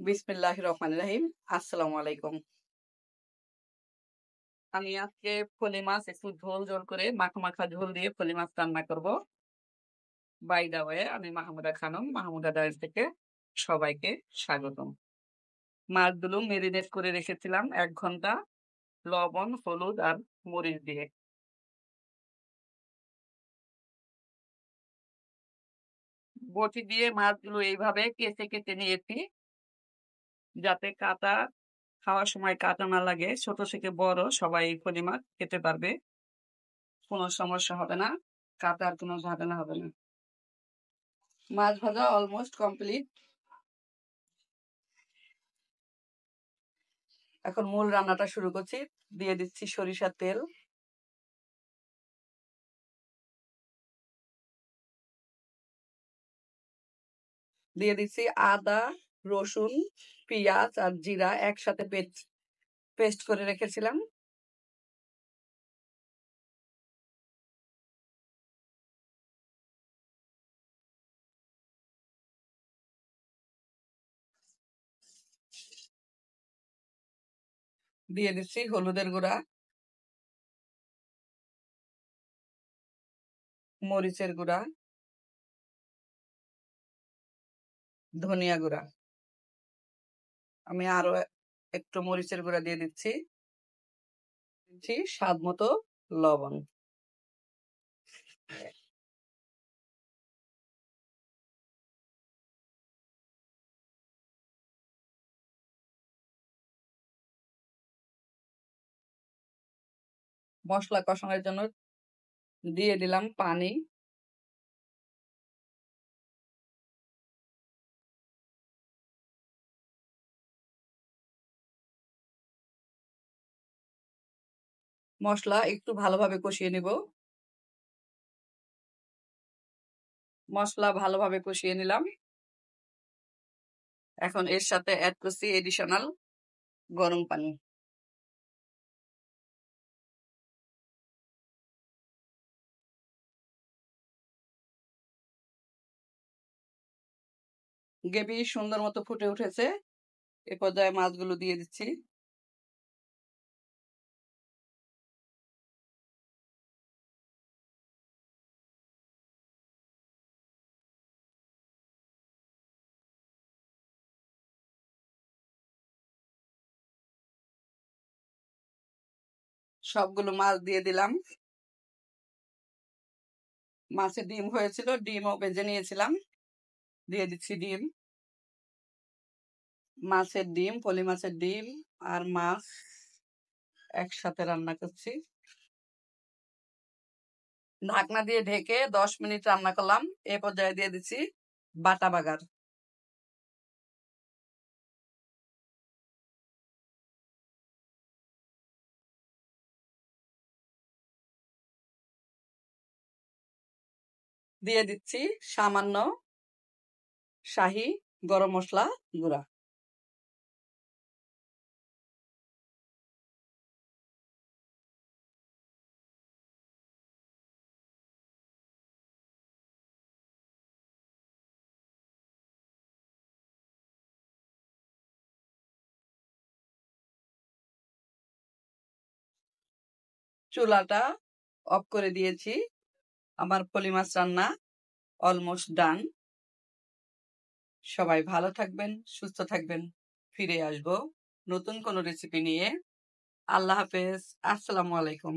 বিসমিল্লাহির রহমানির রহিম। আসসালামু আলাইকুম। আমি আজকে ফলি মাছ একটু ঝোল ঝোল করে মাখা ঝোল দিয়ে ফলি মাছ রান্না করব। বাই দা ওয়ে, আমি মাহমুদা খানম, মাহমুদা ডায়েরি থেকে সবাইকে স্বাগতম। মাছগুলো মেরিনেট করে রেখেছিলাম 1 ঘন্টা লবণ, হলুদ আর মরিচ দিয়ে। বটি দিয়ে মাছগুলো এইভাবে কেটে কেটে নিয়েছি যাতে কাটা খাওয়ার সময় কাটা না লাগে। ছোট থেকে বড় সবাই এই ফলি মাছ খেতে পারবে, কোনো সমস্যা হবে না, কাটার কোনো ঝামেলা হবে না। মাছ ভাজা অলমোস্ট কমপ্লিট। এখন মূল রান্নাটা শুরু করছি। দিয়ে দিচ্ছি সরিষার তেল, দিয়ে দিচ্ছি আদা, রসুন, পেঁয়াজ আর জিরা একসাথে পেস্ট করে রেখেছিলাম। দিয়ে দিচ্ছি হলুদের গুঁড়া, মরিচের গুঁড়া, ধনিয়া গুঁড়া। আমি আরো একটু মরিচের গুঁড়া দিয়ে দিচ্ছি স্বাদ মতো লবণ। মশলা কষানোর জন্য দিয়ে দিলাম পানি। মশলা একটু ভালোভাবে কষিয়ে নিব। মশলা ভালোভাবে কষিয়ে নিলাম। এখন এর সাথে অ্যাড করছি এডিশনাল গরম পানি। গ্রেভি সুন্দর মতো ফুটে উঠেছে। এ পর্যায়ে মাছগুলো দিয়ে দিচ্ছি। সবগুলো মাছ দিয়ে দিলাম। মাছের ডিম হয়েছিল, ডিমও ভেজে নিয়েছিলাম। দিয়ে দিচ্ছি ডিম। মাছের ডিম, পলি মাছের ডিম আর মাছ একসাথে রান্না করছি। ঢাকনা দিয়ে ঢেকে 10 মিনিট রান্না করলাম। এ পর্যায়ে দিয়ে দিচ্ছি বাটা বাগার। দিয়ে দিচ্ছি সামান্য শাহি গরম মশলা গুঁড়া। চুলাটা অফ করে দিয়েছি। আমার পলি মাছ রান্না অলমোস্ট ডান। সবাই ভালো থাকবেন, সুস্থ থাকবেন। ফিরে আসবো নতুন কোনো রেসিপি নিয়ে। আল্লাহ হাফেজ। আসসালামু আলাইকুম।